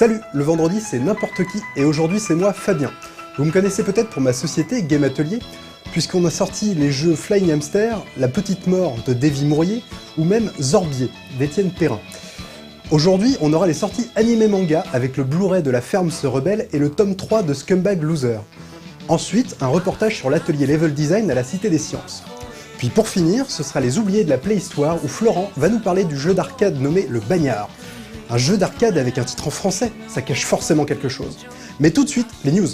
Salut, le vendredi c'est n'importe qui et aujourd'hui c'est moi Fabien. Vous me connaissez peut-être pour ma société Game Atelier, puisqu'on a sorti les jeux Flying Hamster, La Petite Mort de Davy Mourier ou même Zorbier d'Étienne Perrin. Aujourd'hui on aura les sorties animé manga avec le Blu-ray de La Ferme se rebelle et le tome 3 de Scumbag Loser. Ensuite un reportage sur l'atelier Level Design à la Cité des Sciences. Puis pour finir, ce sera les oubliés de la Playhistoire où Florent va nous parler du jeu d'arcade nommé Le Bagnard. Un jeu d'arcade avec un titre en français, ça cache forcément quelque chose. Mais tout de suite, les news.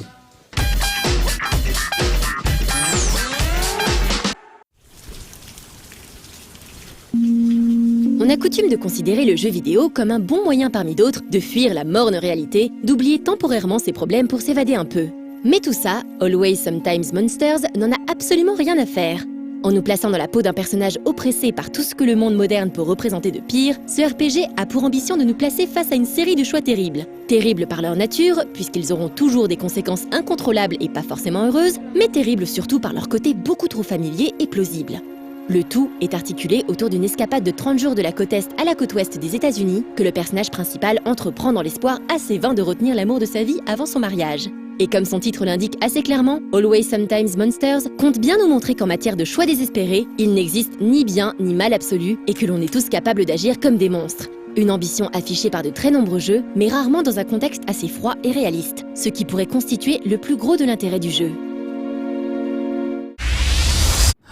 On a coutume de considérer le jeu vidéo comme un bon moyen parmi d'autres de fuir la morne réalité, d'oublier temporairement ses problèmes pour s'évader un peu. Mais tout ça, Always Sometimes Monsters n'en a absolument rien à faire. En nous plaçant dans la peau d'un personnage oppressé par tout ce que le monde moderne peut représenter de pire, ce RPG a pour ambition de nous placer face à une série de choix terribles. Terribles par leur nature, puisqu'ils auront toujours des conséquences incontrôlables et pas forcément heureuses, mais terribles surtout par leur côté beaucoup trop familier et plausible. Le tout est articulé autour d'une escapade de 30 jours de la côte Est à la côte Ouest des États-Unis que le personnage principal entreprend dans l'espoir assez vain de retenir l'amour de sa vie avant son mariage. Et comme son titre l'indique assez clairement, Always Sometimes Monsters compte bien nous montrer qu'en matière de choix désespérés, il n'existe ni bien ni mal absolu et que l'on est tous capables d'agir comme des monstres. Une ambition affichée par de très nombreux jeux, mais rarement dans un contexte assez froid et réaliste, ce qui pourrait constituer le plus gros de l'intérêt du jeu.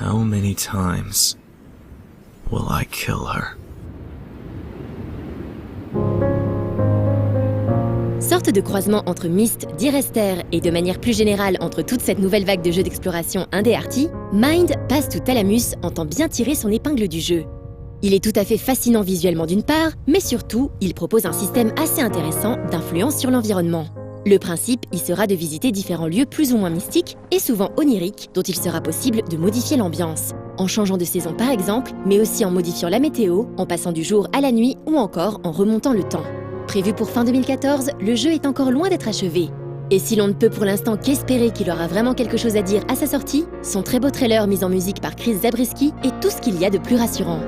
How many times will I kill her? Sorte de croisement entre Myst, Direster et de manière plus générale entre toute cette nouvelle vague de jeux d'exploration indé arty, Mind passe tout Thalamus entend bien tirer son épingle du jeu. Il est tout à fait fascinant visuellement d'une part, mais surtout, il propose un système assez intéressant d'influence sur l'environnement. Le principe y sera de visiter différents lieux plus ou moins mystiques et souvent oniriques dont il sera possible de modifier l'ambiance, en changeant de saison par exemple, mais aussi en modifiant la météo, en passant du jour à la nuit ou encore en remontant le temps. Prévu pour fin 2014, le jeu est encore loin d'être achevé. Et si l'on ne peut pour l'instant qu'espérer qu'il aura vraiment quelque chose à dire à sa sortie, son très beau trailer mis en musique par Chris Zabriskie est tout ce qu'il y a de plus rassurant.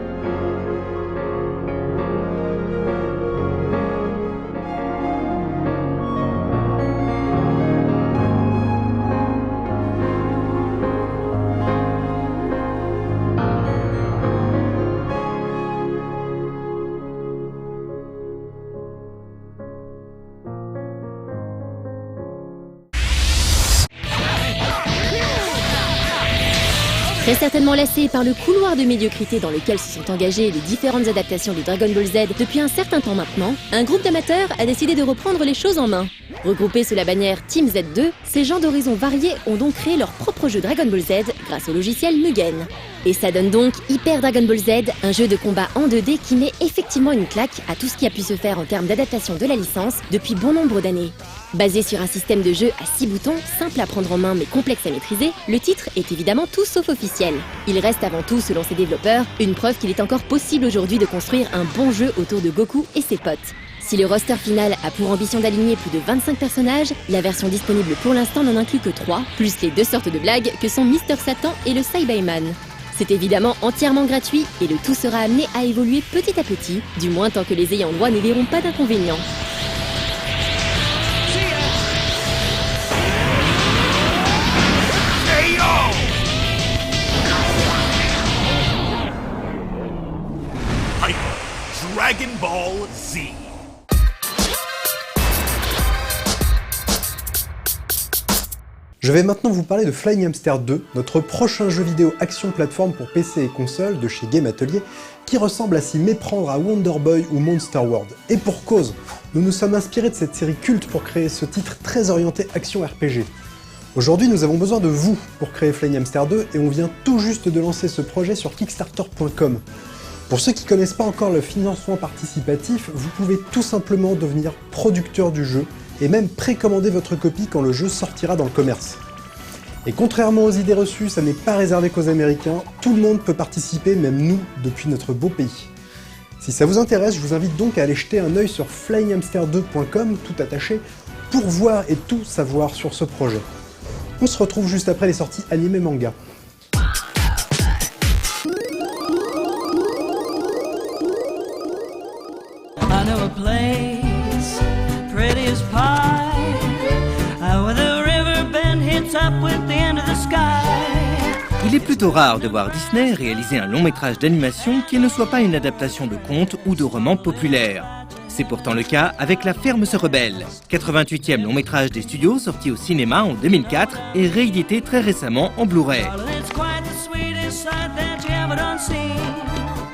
Très certainement lassé par le couloir de médiocrité dans lequel se sont engagées les différentes adaptations de Dragon Ball Z depuis un certain temps maintenant, un groupe d'amateurs a décidé de reprendre les choses en main. Regroupés sous la bannière Team Z2, ces gens d'horizons variés ont donc créé leur propre jeu Dragon Ball Z grâce au logiciel Mugen. Et ça donne donc Hyper Dragon Ball Z, un jeu de combat en 2D qui met effectivement une claque à tout ce qui a pu se faire en termes d'adaptation de la licence depuis bon nombre d'années. Basé sur un système de jeu à 6 boutons, simple à prendre en main mais complexe à maîtriser, le titre est évidemment tout sauf officiel. Il reste avant tout, selon ses développeurs, une preuve qu'il est encore possible aujourd'hui de construire un bon jeu autour de Goku et ses potes. Si le roster final a pour ambition d'aligner plus de 25 personnages, la version disponible pour l'instant n'en inclut que 3, plus les deux sortes de blagues que sont Mister Satan et le Saibaman. C'est évidemment entièrement gratuit et le tout sera amené à évoluer petit à petit, du moins tant que les ayants droit ne verront pas d'inconvénients. Dragon Ball Z. Je vais maintenant vous parler de Flying Hamster 2, notre prochain jeu vidéo action plateforme pour PC et console de chez Game Atelier, qui ressemble à s'y méprendre à Wonder Boy ou Monster World. Et pour cause, nous nous sommes inspirés de cette série culte pour créer ce titre très orienté action RPG. Aujourd'hui, nous avons besoin de vous pour créer Flying Hamster 2 et on vient tout juste de lancer ce projet sur Kickstarter.com. Pour ceux qui ne connaissent pas encore le financement participatif, vous pouvez tout simplement devenir producteur du jeu et même précommander votre copie quand le jeu sortira dans le commerce. Et contrairement aux idées reçues, ça n'est pas réservé qu'aux Américains, tout le monde peut participer, même nous, depuis notre beau pays. Si ça vous intéresse, je vous invite donc à aller jeter un œil sur flyinghamster2.com, tout attaché, pour voir et tout savoir sur ce projet. On se retrouve juste après les sorties animé manga. I know a place pretty Il est plutôt rare de voir Disney réaliser un long métrage d'animation qui ne soit pas une adaptation de contes ou de romans populaires. C'est pourtant le cas avec La Ferme se rebelle, 88e long métrage des studios sorti au cinéma en 2004 et réédité très récemment en Blu-ray.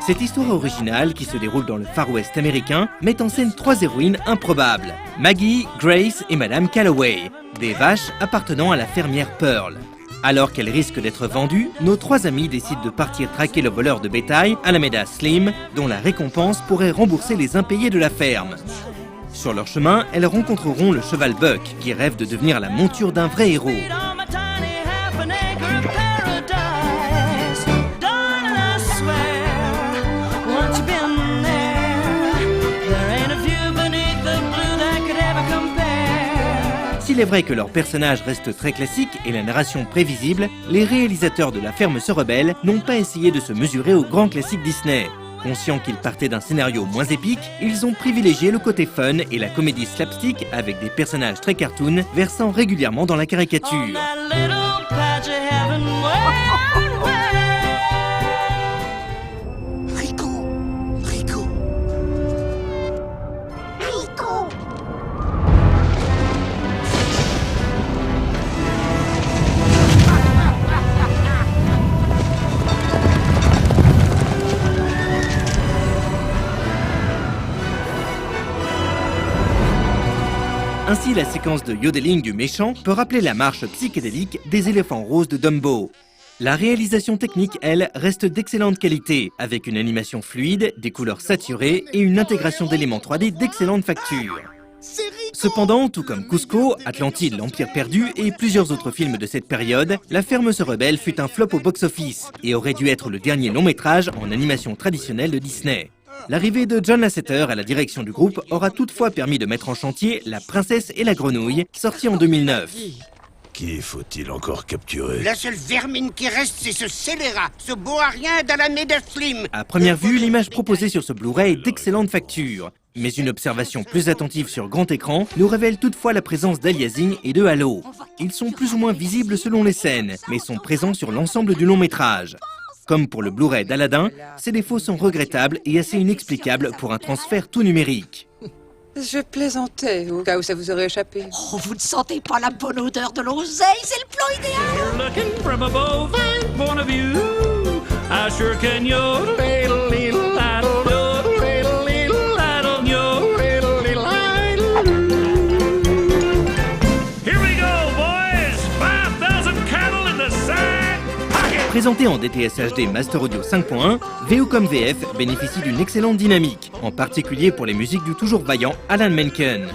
Cette histoire originale, qui se déroule dans le Far West américain, met en scène 3 héroïnes improbables, Maggie, Grace et Madame Calloway, des vaches appartenant à la fermière Pearl. Alors qu'elles risquent d'être vendues, nos 3 amies décident de partir traquer le voleur de bétail, Alameda Slim, dont la récompense pourrait rembourser les impayés de la ferme. Sur leur chemin, elles rencontreront le cheval Buck, qui rêve de devenir la monture d'un vrai héros. S'il est vrai que leurs personnages restent très classiques et la narration prévisible, les réalisateurs de La Ferme se rebelle n'ont pas essayé de se mesurer aux grands classiques Disney. Conscients qu'ils partaient d'un scénario moins épique, ils ont privilégié le côté fun et la comédie slapstick avec des personnages très cartoon versant régulièrement dans la caricature. Ainsi, la séquence de yodeling du méchant peut rappeler la marche psychédélique des éléphants roses de Dumbo. La réalisation technique, elle, reste d'excellente qualité, avec une animation fluide, des couleurs saturées et une intégration d'éléments 3D d'excellente facture. Cependant, tout comme Cusco, Atlantide, l'Empire perdu et plusieurs autres films de cette période, La Ferme se rebelle fut un flop au box-office et aurait dû être le dernier long-métrage en animation traditionnelle de Disney. L'arrivée de John Lasseter à la direction du groupe aura toutefois permis de mettre en chantier La Princesse et la Grenouille, sorti en 2009. Qui faut-il encore capturer? La seule vermine qui reste, c'est ce scélérat, ce beau à rien d'Alameda Slim. À première vue, l'image proposée sur ce Blu-ray est d'excellente facture. Mais une observation plus attentive sur grand écran nous révèle toutefois la présence d'aliasing et de halo. Ils sont plus ou moins visibles selon les scènes, mais sont présents sur l'ensemble du long métrage. Comme pour le Blu-ray d'Aladin, ces défauts sont regrettables et assez inexplicables pour un transfert tout numérique. Je plaisantais, au cas où ça vous aurait échappé. Oh, vous ne sentez pas la bonne odeur de l'oseille? C'est le plan idéal! Looking from a bovine point of view, I sure can yodel, ladle, ladle, ladle, ladle, ladle, ladle, yodel, ladle, ladle. Here we go, boys! 5,000 cattle in the side pocket! Présenté en DTS HD Master Audio 5.1, VO comme VF bénéficie d'une excellente dynamique, en particulier pour les musiques du toujours vaillant Alan Menken.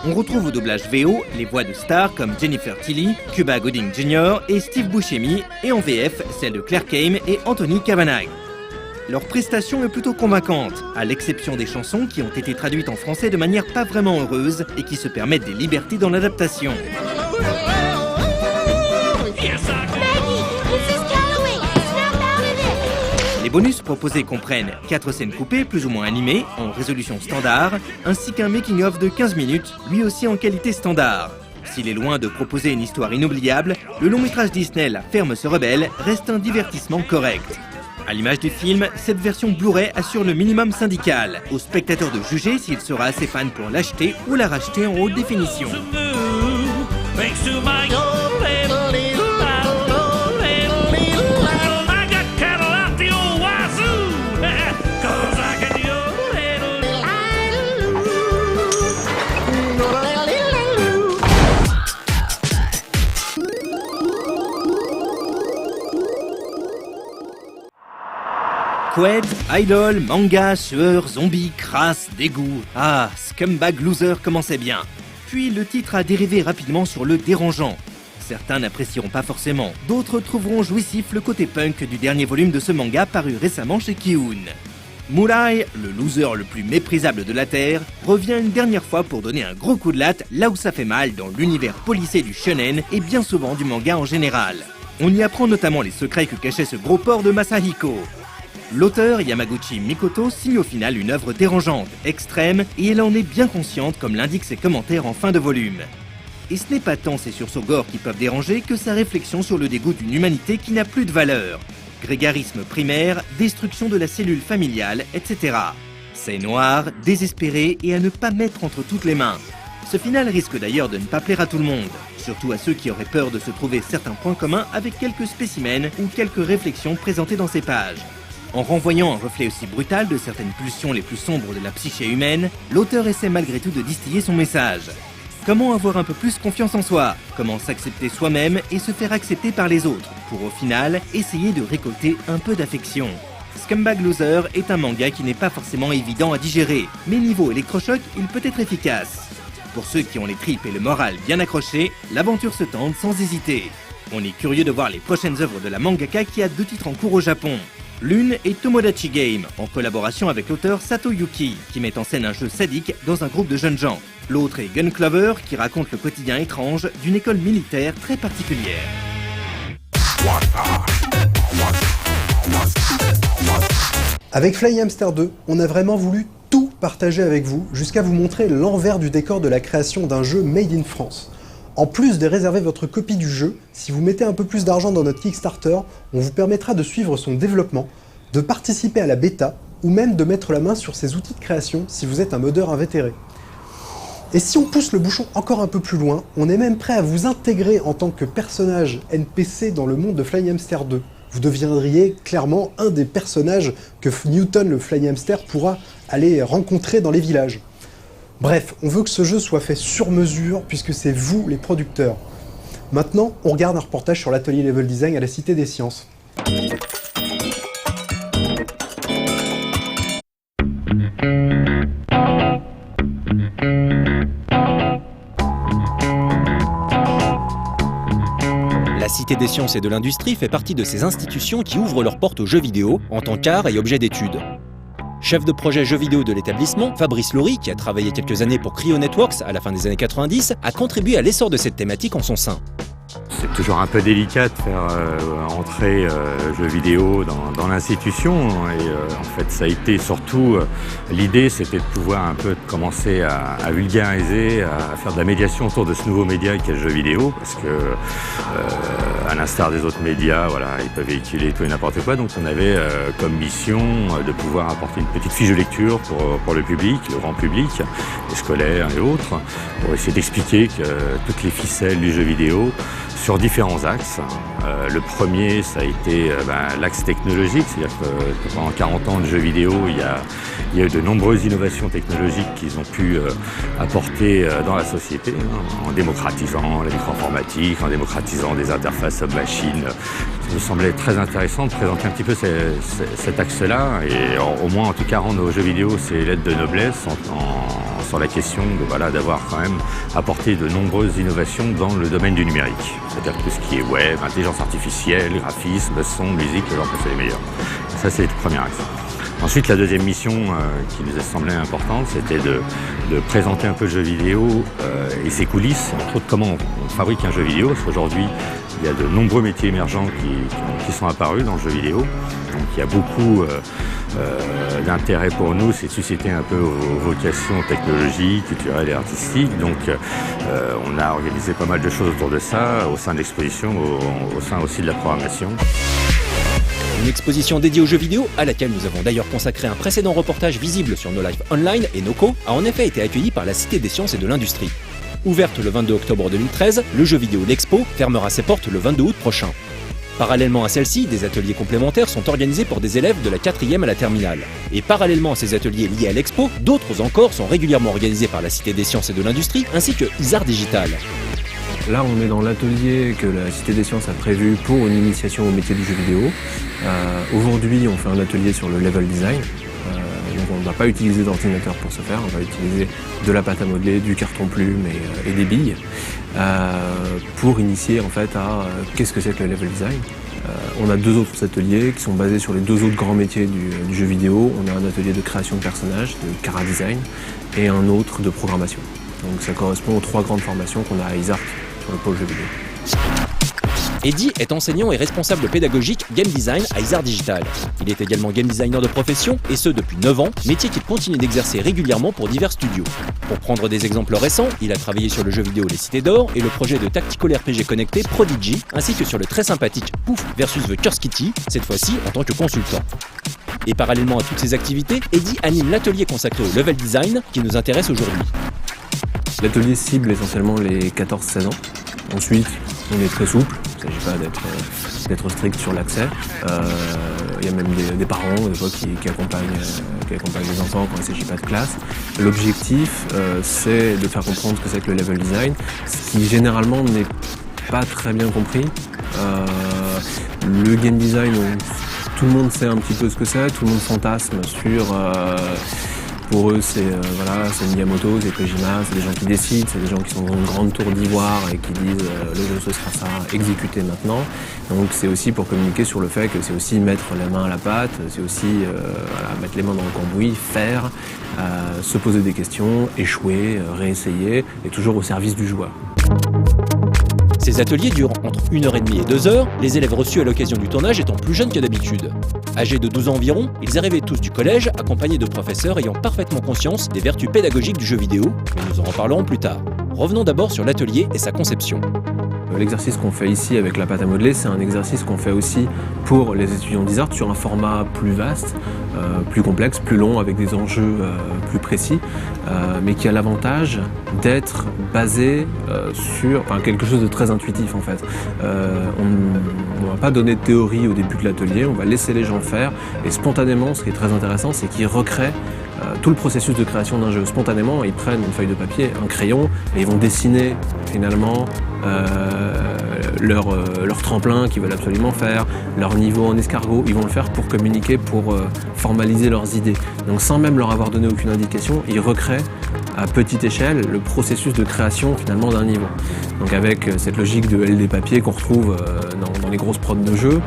On retrouve au doublage VO les voix de stars comme Jennifer Tilly, Cuba Gooding Jr. et Steve Buscemi, et en VF celles de Claire Kame et Anthony Kavanagh. Leur prestation est plutôt convaincante, à l'exception des chansons qui ont été traduites en français de manière pas vraiment heureuse et qui se permettent des libertés dans l'adaptation. Les bonus proposés comprennent 4 scènes coupées plus ou moins animées en résolution standard, ainsi qu'un making-of de 15 minutes, lui aussi en qualité standard. S'il est loin de proposer une histoire inoubliable, le long-métrage Disney La Ferme se rebelle reste un divertissement correct. À l'image du film, cette version Blu-ray assure le minimum syndical, au spectateur de juger s'il sera assez fan pour l'acheter ou la racheter en haute définition. Quaid, idol, manga, sueur, zombie, crasse, dégoût. Ah, Scumbag Loser commençait bien. Puis le titre a dérivé rapidement sur le dérangeant. Certains n'apprécieront pas forcément, d'autres trouveront jouissif le côté punk du dernier volume de ce manga paru récemment chez Kiun. Murai, le loser le plus méprisable de la Terre, revient une dernière fois pour donner un gros coup de latte là où ça fait mal dans l'univers policé du shonen et bien souvent du manga en général. On y apprend notamment les secrets que cachait ce gros porc de Masahiko. L'auteur, Yamaguchi Mikoto, signe au final une œuvre dérangeante, extrême, et elle en est bien consciente comme l'indiquent ses commentaires en fin de volume. Et ce n'est pas tant ses sursauts gore qui peuvent déranger que sa réflexion sur le dégoût d'une humanité qui n'a plus de valeur. Grégarisme primaire, destruction de la cellule familiale, etc. C'est noir, désespéré et à ne pas mettre entre toutes les mains. Ce final risque d'ailleurs de ne pas plaire à tout le monde, surtout à ceux qui auraient peur de se trouver certains points communs avec quelques spécimens ou quelques réflexions présentées dans ces pages. En renvoyant un reflet aussi brutal de certaines pulsions les plus sombres de la psyché humaine, l'auteur essaie malgré tout de distiller son message. Comment avoir un peu plus confiance en soi? Comment s'accepter soi-même et se faire accepter par les autres, pour au final essayer de récolter un peu d'affection. Scumbag Loser est un manga qui n'est pas forcément évident à digérer, mais niveau électrochoc, il peut être efficace. Pour ceux qui ont les tripes et le moral bien accrochés, l'aventure se tente sans hésiter. On est curieux de voir les prochaines œuvres de la mangaka qui a 2 titres en cours au Japon. L'une est Tomodachi Game, en collaboration avec l'auteur Sato Yuki, qui met en scène un jeu sadique dans un groupe de jeunes gens. L'autre est Gun Clover, qui raconte le quotidien étrange d'une école militaire très particulière. Avec Flying Hamster 2, on a vraiment voulu tout partager avec vous, jusqu'à vous montrer l'envers du décor de la création d'un jeu made in France. En plus de réserver votre copie du jeu, si vous mettez un peu plus d'argent dans notre Kickstarter, on vous permettra de suivre son développement, de participer à la bêta, ou même de mettre la main sur ses outils de création si vous êtes un modeur invétéré. Et si on pousse le bouchon encore un peu plus loin, on est même prêt à vous intégrer en tant que personnage NPC dans le monde de Flying Hamster 2. Vous deviendriez clairement un des personnages que Newton le Flying Hamster pourra aller rencontrer dans les villages. Bref, on veut que ce jeu soit fait sur mesure puisque c'est vous les producteurs. Maintenant, on regarde un reportage sur l'atelier Level Design à la Cité des Sciences. La Cité des Sciences et de l'Industrie fait partie de ces institutions qui ouvrent leurs portes aux jeux vidéo en tant qu'art et objet d'étude. Chef de projet jeux vidéo de l'établissement, Fabrice Laurie, qui a travaillé quelques années pour Cryo Networks à la fin des années 90, a contribué à l'essor de cette thématique en son sein. C'est toujours un peu délicat de faire entrer jeux vidéo dans l'institution et en fait ça a été surtout l'idée c'était de pouvoir un peu commencer à vulgariser, à faire de la médiation autour de ce nouveau média qu'est le jeu vidéo parce que à l'instar des autres médias, voilà, ils peuvent véhiculer tout et n'importe quoi, donc on avait comme mission de pouvoir apporter une petite fiche de lecture pour le public, le grand public, les scolaires et autres, pour essayer d'expliquer que toutes les ficelles du jeu vidéo sur différents axes. Le premier, ça a été l'axe technologique, c'est-à-dire que pendant 40 ans de jeux vidéo, il y a eu de nombreuses innovations technologiques qu'ils ont pu apporter dans la société, hein, en démocratisant la micro-informatique, en démocratisant des interfaces homme-machine. Ça me semblait très intéressant de présenter un petit peu cet axe-là, et au moins en tout cas rendre aux jeux vidéo ses lettres de noblesse sur la question d'avoir quand même apporté de nombreuses innovations dans le domaine du numérique. C'est-à-dire tout ce qui est web, intelligence artificielle, graphisme, son, musique, alors que c'est les meilleurs. Ça, c'est le premier axe. Ensuite, la deuxième mission qui nous a semblé importante, c'était de présenter un peu le jeu vidéo et ses coulisses, entre autres comment on fabrique un jeu vidéo, parce qu'aujourd'hui, il y a de nombreux métiers émergents qui sont apparus dans le jeu vidéo. Donc il y a beaucoup d'intérêt pour nous, c'est de susciter un peu vos vocations technologiques, culturelles et artistiques. Donc on a organisé pas mal de choses autour de ça, au sein de l'exposition, au sein aussi de la programmation. Une exposition dédiée aux jeux vidéo, à laquelle nous avons d'ailleurs consacré un précédent reportage visible sur No Life Online et Noco, a en effet été accueillie par la Cité des Sciences et de l'Industrie. Ouverte le 22 octobre 2013, le jeu vidéo L'Expo fermera ses portes le 22 août prochain. Parallèlement à celle-ci, des ateliers complémentaires sont organisés pour des élèves de la 4e à la terminale. Et parallèlement à ces ateliers liés à l'Expo, d'autres encore sont régulièrement organisés par la Cité des Sciences et de l'Industrie ainsi que Isart Digital. Là, on est dans l'atelier que la Cité des Sciences a prévu pour une initiation au métier du jeu vidéo. Aujourd'hui, on fait un atelier sur le level design. Donc on ne va pas utiliser d'ordinateur pour ce faire, on va utiliser de la pâte à modeler, du carton plume et des billes pour initier en fait à qu'est-ce que c'est que le level design. On a deux autres ateliers qui sont basés sur les deux autres grands métiers du jeu vidéo. On a un atelier de création de personnages, de chara design, et un autre de programmation. Donc ça correspond aux trois grandes formations qu'on a à Isart sur le pôle jeu vidéo. Eddie est enseignant et responsable pédagogique game design à Isar Digital. Il est également game designer de profession, et ce depuis 9 ans, métier qu'il continue d'exercer régulièrement pour divers studios. Pour prendre des exemples récents, il a travaillé sur le jeu vidéo Les Cités d'Or et le projet de tactical RPG connecté Prodigy, ainsi que sur le très sympathique Pouf vs The Curse Kitty, cette fois-ci en tant que consultant. Et parallèlement à toutes ces activités, Eddie anime l'atelier consacré au level design qui nous intéresse aujourd'hui. L'atelier cible essentiellement les 14-16 ans. Ensuite, on est très souple, il ne s'agit pas d'être strict sur l'accès. Il y a même des parents des fois qui accompagnent les enfants quand il ne s'agit pas de classe. L'objectif, c'est de faire comprendre ce que c'est que le level design, ce qui généralement n'est pas très bien compris. Le game design, tout le monde sait un petit peu ce que c'est, tout le monde fantasme sur... Pour eux, c'est Miyamoto, c'est Kojima, c'est des gens qui décident, c'est des gens qui sont dans une grande tour d'ivoire et qui disent le jeu ce sera ça, exécutez maintenant. Donc c'est aussi pour communiquer sur le fait que c'est aussi mettre la main à la pâte, c'est aussi mettre les mains dans le cambouis, faire, se poser des questions, échouer, réessayer, et toujours au service du joueur. Ces ateliers durent entre 1h30 et 2h, les élèves reçus à l'occasion du tournage étant plus jeunes que d'habitude. Âgés de 12 ans environ, ils arrivaient tous du collège, accompagnés de professeurs ayant parfaitement conscience des vertus pédagogiques du jeu vidéo, mais nous en reparlerons plus tard. Revenons d'abord sur l'atelier et sa conception. L'exercice qu'on fait ici avec la pâte à modeler, c'est un exercice qu'on fait aussi pour les étudiants d'Isart sur un format plus vaste, plus complexe, plus long, avec des enjeux plus précis, mais qui a l'avantage d'être basé sur quelque chose de très intuitif en fait. On ne va pas donner de théorie au début de l'atelier, on va laisser les gens faire, et spontanément, ce qui est très intéressant, c'est qu'ils recréent tout le processus de création d'un jeu. Spontanément, ils prennent une feuille de papier, un crayon, et ils vont dessiner finalement leur tremplin qu'ils veulent absolument faire, leur niveau en escargot. Ils vont le faire pour communiquer, pour formaliser leurs idées. Donc sans même leur avoir donné aucune indication, ils recréent à petite échelle le processus de création finalement d'un niveau. Donc avec cette logique de LD papier qu'on retrouve dans les grosses prods de jeux,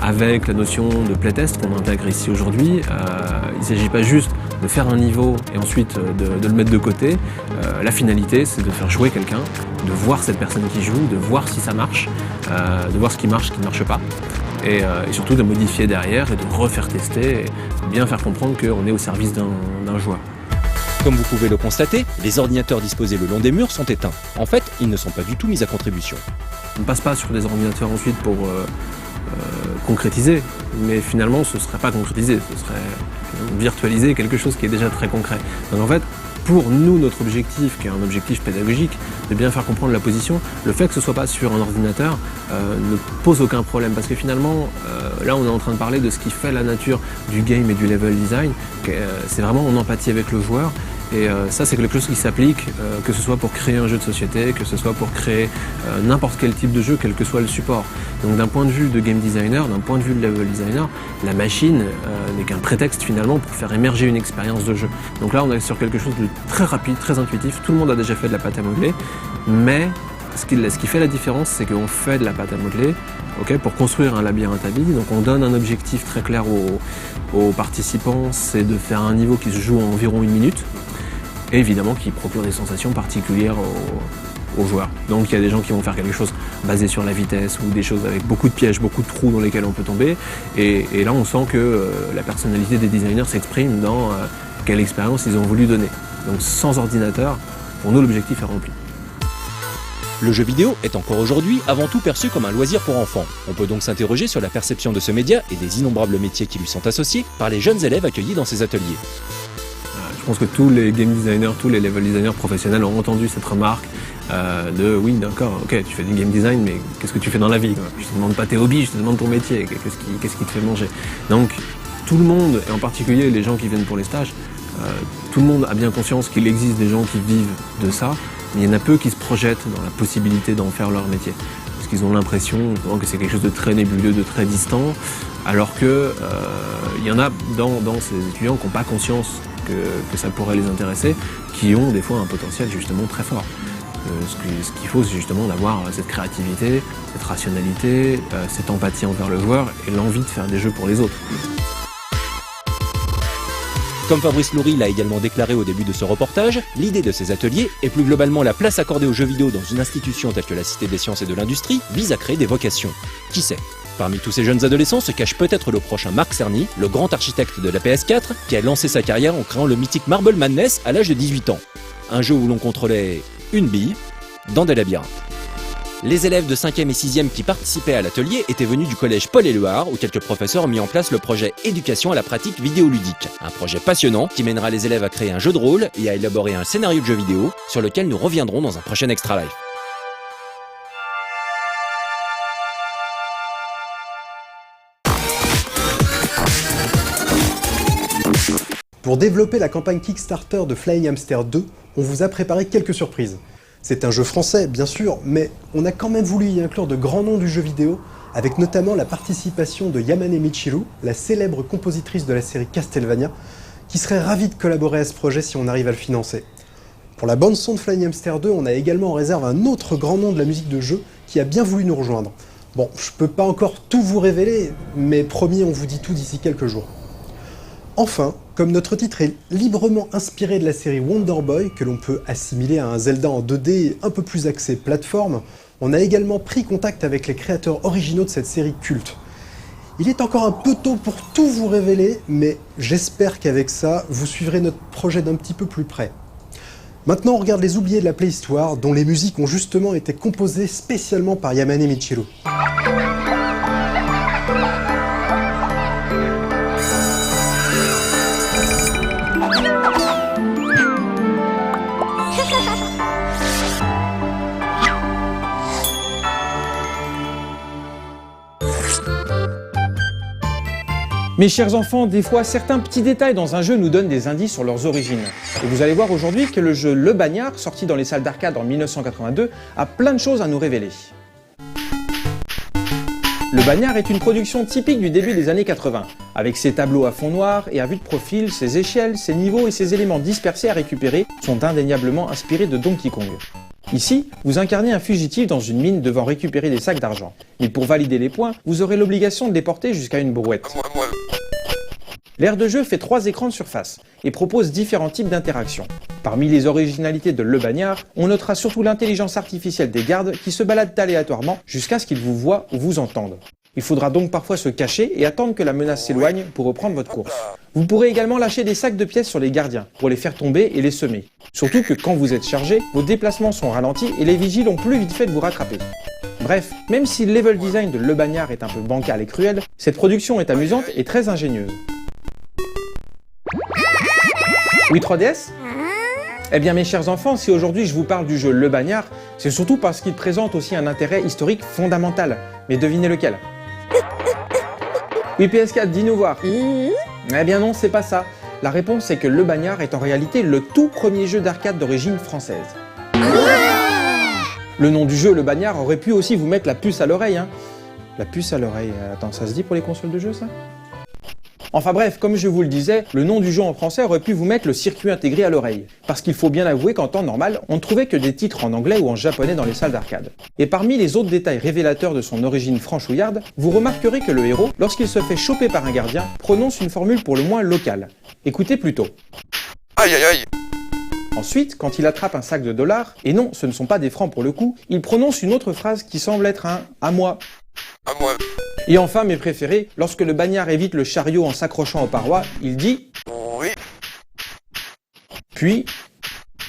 avec la notion de playtest qu'on intègre ici aujourd'hui, il ne s'agit pas juste de faire un niveau et ensuite de le mettre de côté. La finalité, c'est de faire jouer quelqu'un, de voir cette personne qui joue, de voir si ça marche, de voir ce qui marche, ce qui ne marche pas, et surtout de modifier derrière et de refaire tester, et bien faire comprendre qu'on est au service d'un joueur. Comme vous pouvez le constater, les ordinateurs disposés le long des murs sont éteints. En fait, ils ne sont pas du tout mis à contribution. On ne passe pas sur des ordinateurs ensuite pour concrétiser, mais finalement ce ne serait pas concrétisé, ce serait virtualiser quelque chose qui est déjà très concret. Donc en fait, pour nous, notre objectif, qui est un objectif pédagogique, de bien faire comprendre la position, le fait que ce ne soit pas sur un ordinateur ne pose aucun problème, parce que finalement, là on est en train de parler de ce qui fait la nature du game et du level design, c'est vraiment en empathie avec le joueur, et ça c'est quelque chose qui s'applique, que ce soit pour créer un jeu de société, que ce soit pour créer n'importe quel type de jeu, quel que soit le support. Donc d'un point de vue de game designer, d'un point de vue de level designer, la machine n'est qu'un prétexte finalement pour faire émerger une expérience de jeu. Donc là on est sur quelque chose de très rapide, très intuitif, tout le monde a déjà fait de la pâte à modeler, mais ce qui fait la différence, c'est qu'on fait de la pâte à modeler pour construire un labyrinthe à billes. Donc on donne un objectif très clair aux participants, c'est de faire un niveau qui se joue en environ 1 minute, et évidemment qui procure des sensations particulières aux joueurs. Donc il y a des gens qui vont faire quelque chose basé sur la vitesse, ou des choses avec beaucoup de pièges, beaucoup de trous dans lesquels on peut tomber, et là on sent que la personnalité des designers s'exprime dans quelle expérience ils ont voulu donner. Donc sans ordinateur, pour nous l'objectif est rempli. Le jeu vidéo est encore aujourd'hui avant tout perçu comme un loisir pour enfants. On peut donc s'interroger sur la perception de ce média et des innombrables métiers qui lui sont associés par les jeunes élèves accueillis dans ces ateliers. Je pense que tous les game designers, tous les level designers professionnels ont entendu cette remarque de oui d'accord, ok tu fais du game design, mais qu'est-ce que tu fais dans la vie quoi? Je te demande pas tes hobbies, je te demande ton métier, qu'est-ce qui te fait manger. Donc tout le monde, et en particulier les gens qui viennent pour les stages, tout le monde a bien conscience qu'il existe des gens qui vivent de ça, mais il y en a peu qui se projettent dans la possibilité d'en faire leur métier. Parce qu'ils ont l'impression que c'est quelque chose de très nébuleux, de très distant, alors que il y en a dans ces étudiants qui n'ont pas conscience que ça pourrait les intéresser, qui ont des fois un potentiel justement très fort. Ce qu'il faut, c'est justement d'avoir cette créativité, cette rationalité, cette empathie envers le joueur et l'envie de faire des jeux pour les autres. Comme Fabrice Loury l'a également déclaré au début de ce reportage, l'idée de ces ateliers, et plus globalement la place accordée aux jeux vidéo dans une institution telle que la Cité des Sciences et de l'Industrie, vise à créer des vocations. Qui sait ? Parmi tous ces jeunes adolescents se cache peut-être le prochain Marc Cerny, le grand architecte de la PS4, qui a lancé sa carrière en créant le mythique Marble Madness à l'âge de 18 ans. Un jeu où l'on contrôlait une bille dans des labyrinthes. Les élèves de 5e et 6e qui participaient à l'atelier étaient venus du collège Paul-Éluard où quelques professeurs ont mis en place le projet Éducation à la pratique vidéoludique. Un projet passionnant qui mènera les élèves à créer un jeu de rôle et à élaborer un scénario de jeu vidéo sur lequel nous reviendrons dans un prochain Extra Life. Pour développer la campagne Kickstarter de Flying Hamster 2, on vous a préparé quelques surprises. C'est un jeu français, bien sûr, mais on a quand même voulu y inclure de grands noms du jeu vidéo, avec notamment la participation de Yamane Michiru, la célèbre compositrice de la série Castlevania, qui serait ravie de collaborer à ce projet si on arrive à le financer. Pour la bande-son de Flying Hamster 2, on a également en réserve un autre grand nom de la musique de jeu qui a bien voulu nous rejoindre. Bon, je peux pas encore tout vous révéler, mais promis, on vous dit tout d'ici quelques jours. Enfin, comme notre titre est librement inspiré de la série Wonder Boy, que l'on peut assimiler à un Zelda en 2D un peu plus axé plateforme, on a également pris contact avec les créateurs originaux de cette série culte. Il est encore un peu tôt pour tout vous révéler, mais j'espère qu'avec ça, vous suivrez notre projet d'un petit peu plus près. Maintenant, on regarde les oubliés de la Playhistoire, dont les musiques ont justement été composées spécialement par Yamane Michiru. Mes chers enfants, des fois, certains petits détails dans un jeu nous donnent des indices sur leurs origines. Et vous allez voir aujourd'hui que le jeu Le Bagnard, sorti dans les salles d'arcade en 1982, a plein de choses à nous révéler. Le Bagnard est une production typique du début des années 80, avec ses tableaux à fond noir et à vue de profil, ses échelles, ses niveaux et ses éléments dispersés à récupérer sont indéniablement inspirés de Donkey Kong. Ici, vous incarnez un fugitif dans une mine devant récupérer des sacs d'argent. Mais pour valider les points, vous aurez l'obligation de les porter jusqu'à une brouette. L'aire de jeu fait 3 écrans de surface et propose différents types d'interactions. Parmi les originalités de Le Bagnard, on notera surtout l'intelligence artificielle des gardes qui se baladent aléatoirement jusqu'à ce qu'ils vous voient ou vous entendent. Il faudra donc parfois se cacher et attendre que la menace s'éloigne pour reprendre votre course. Vous pourrez également lâcher des sacs de pièces sur les gardiens pour les faire tomber et les semer. Surtout que quand vous êtes chargé, vos déplacements sont ralentis et les vigiles ont plus vite fait de vous rattraper. Bref, même si le level design de Le Bagnard est un peu bancal et cruel, cette production est amusante et très ingénieuse. Oui 3DS ? Eh bien mes chers enfants, si aujourd'hui je vous parle du jeu Le Bagnard, c'est surtout parce qu'il présente aussi un intérêt historique fondamental. Mais devinez lequel ? Oui PS4, dis-nous voir. Eh bien non, c'est pas ça. La réponse est que Le Bagnard est en réalité le tout premier jeu d'arcade d'origine française. Le nom du jeu, Le Bagnard, aurait pu aussi vous mettre la puce à l'oreille, hein. La puce à l'oreille, attends, ça se dit pour les consoles de jeu ça ? Enfin bref, comme je vous le disais, le nom du jeu en français aurait pu vous mettre le circuit intégré à l'oreille. Parce qu'il faut bien avouer qu'en temps normal, on ne trouvait que des titres en anglais ou en japonais dans les salles d'arcade. Et parmi les autres détails révélateurs de son origine franchouillarde, vous remarquerez que le héros, lorsqu'il se fait choper par un gardien, prononce une formule pour le moins locale. Écoutez plutôt. Aïe aïe aïe. Ensuite, quand il attrape un sac de dollars, et non, ce ne sont pas des francs pour le coup, il prononce une autre phrase qui semble être un « à moi ». À moi. Et enfin, mes préférés, lorsque le bagnard évite le chariot en s'accrochant aux parois, il dit « oui ». Puis...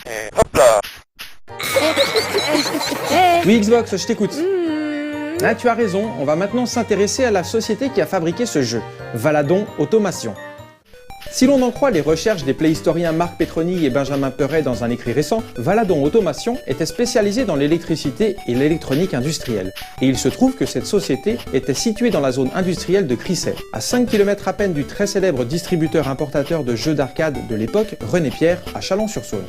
Et hop là. Oui Xbox, je t'écoute. Ah, tu as raison, on va maintenant s'intéresser à la société qui a fabriqué ce jeu, Valadon Automation. Si l'on en croit les recherches des playhistoriens Marc Petroni et Benjamin Perret dans un écrit récent, Valadon Automation était spécialisé dans l'électricité et l'électronique industrielle. Et il se trouve que cette société était située dans la zone industrielle de Crissey, à 5 km à peine du très célèbre distributeur importateur de jeux d'arcade de l'époque, René Pierre, à Chalon-sur-Saône.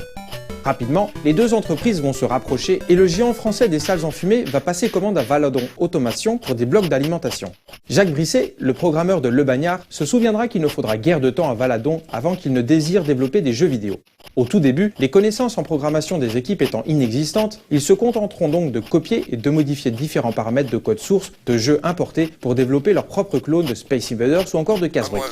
Rapidement, les deux entreprises vont se rapprocher et le géant français des salles enfumées va passer commande à Valadon Automation pour des blocs d'alimentation. Jacques Brisset, le programmeur de Le Bagnard, se souviendra qu'il ne faudra guère de temps à Valadon avant qu'il ne désire développer des jeux vidéo. Au tout début, les connaissances en programmation des équipes étant inexistantes, ils se contenteront donc de copier et de modifier différents paramètres de code source de jeux importés pour développer leur propre clone de Space Invaders ou encore de Casse-Briques.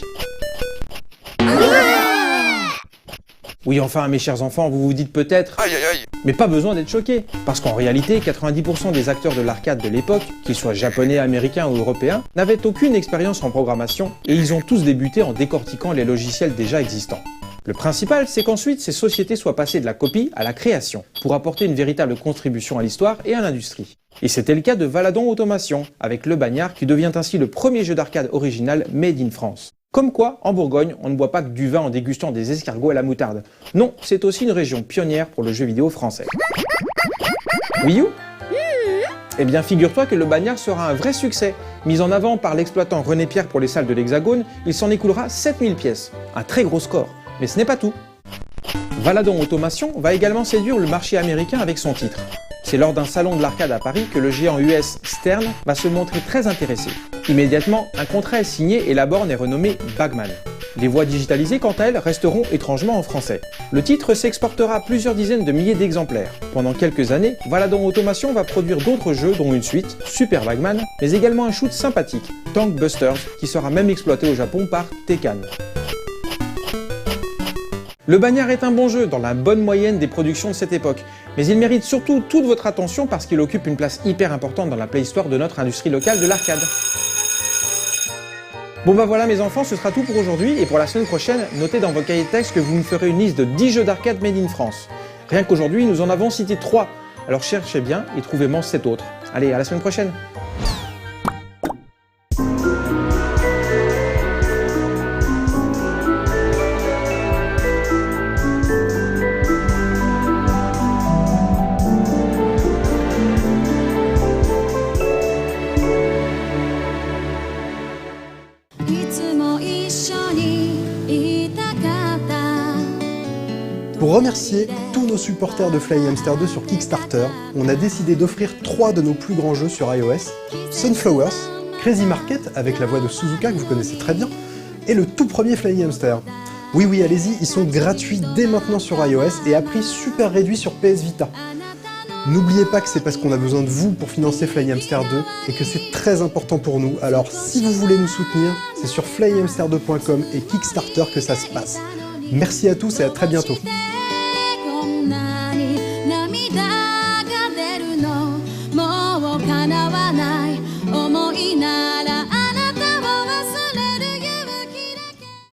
Oui, enfin, mes chers enfants, vous vous dites peut-être... Aïe, aïe, aïe. Mais pas besoin d'être choqués, parce qu'en réalité, 90% des acteurs de l'arcade de l'époque, qu'ils soient japonais, américains ou européens, n'avaient aucune expérience en programmation, et ils ont tous débuté en décortiquant les logiciels déjà existants. Le principal, c'est qu'ensuite, ces sociétés soient passées de la copie à la création, pour apporter une véritable contribution à l'histoire et à l'industrie. Et c'était le cas de Valadon Automation, avec Le Bagnard, qui devient ainsi le premier jeu d'arcade original made in France. Comme quoi, en Bourgogne, on ne boit pas que du vin en dégustant des escargots à la moutarde. Non, c'est aussi une région pionnière pour le jeu vidéo français. Wii U ? Eh bien, figure-toi que Le Bagnard sera un vrai succès. Mis en avant par l'exploitant René Pierre pour les salles de l'Hexagone, il s'en écoulera 7000 pièces. Un très gros score. Mais ce n'est pas tout. Valadon Automation va également séduire le marché américain avec son titre. C'est lors d'un salon de l'arcade à Paris que le géant US Stern va se montrer très intéressé. Immédiatement, un contrat est signé et la borne est renommée Bagman. Les voix digitalisées, quant à elles, resteront étrangement en français. Le titre s'exportera à plusieurs dizaines de milliers d'exemplaires. Pendant quelques années, Valadon Automation va produire d'autres jeux, dont une suite, Super Bagman, mais également un shoot sympathique, Tank Busters, qui sera même exploité au Japon par Tekken. Le Bagnard est un bon jeu, dans la bonne moyenne des productions de cette époque, mais il mérite surtout toute votre attention parce qu'il occupe une place hyper importante dans la Play Store de notre industrie locale de l'arcade. Bon bah voilà mes enfants, ce sera tout pour aujourd'hui, et pour la semaine prochaine, notez dans vos cahiers de texte que vous me ferez une liste de 10 jeux d'arcade made in France. Rien qu'aujourd'hui, nous en avons cité 3, alors cherchez bien et trouvez-moi 7 autres. Allez, à la semaine prochaine. Pour remercier tous nos supporters de Flying Hamster 2 sur Kickstarter, on a décidé d'offrir 3 de nos plus grands jeux sur iOS, Sunflowers, Crazy Market avec la voix de Suzuka que vous connaissez très bien, et le tout premier Flying Hamster. Oui, allez-y, ils sont gratuits dès maintenant sur iOS et à prix super réduit sur PS Vita. N'oubliez pas que c'est parce qu'on a besoin de vous pour financer Flying Hamster 2 et que c'est très important pour nous, alors si vous voulez nous soutenir, c'est sur flyinghamster2.com et Kickstarter que ça se passe. Merci à tous et à très bientôt.